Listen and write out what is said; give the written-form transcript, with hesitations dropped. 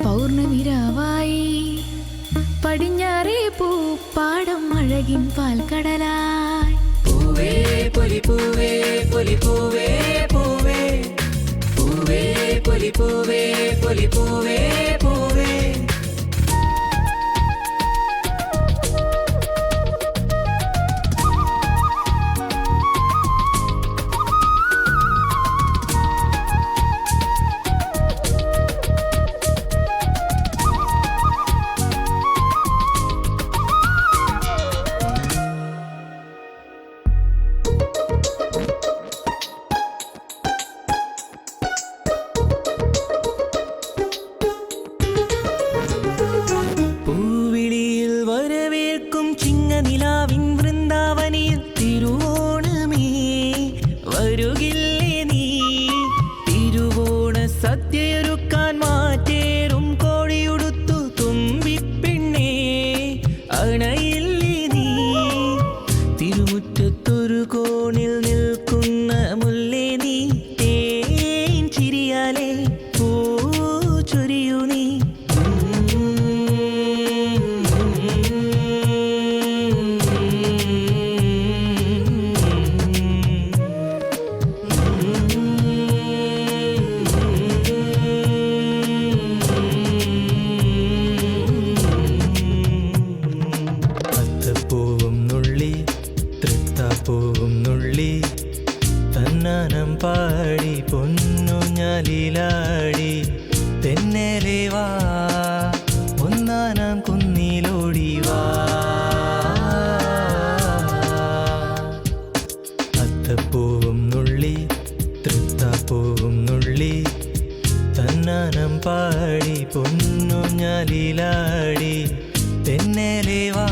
പൗർണമിരാവായി പടിഞ്ഞാറേ പൂപ്പാടം അഴകിൻ പാൽക്കടലായി പൂവേ പൊലി പൂവേ പൊലി പൂവേ പൂവേ പൂവേ പൊലി പൂവേ പൊലി പൂവേ പൂവേ നിലാവിൻ വൃന്ദാവനിൽ തിരുവോണമേ വരുകില്ലേ നീ തിരുവോണ സദ്യയൊരുക്കാൻ മാറ്റേറും കോഴിയുടുത്തു തുമ്പിപ്പെണ്ണേ അണയില്ലേ നീ തിരുമുറ്റത്തൊരു കോണിൽ നിൽക്കുന്ന മുല്ലേ നീ തേൻ ചിരിയാലേ പൂ ചൊരിയൂ നീ തന്നാനം പാടി പൊന്നുഞ്ഞാലിലാടി തെന്നലെ വാ ഒന്നാനാം കുന്നിലോടി വാ അത്തപ്പൂവും നുള്ളി തൃത്താപ്പൂവും നുള്ളി തന്നാനം പാടി പൊന്നുഞ്ഞാലിലാടി തെന്നലെ വാ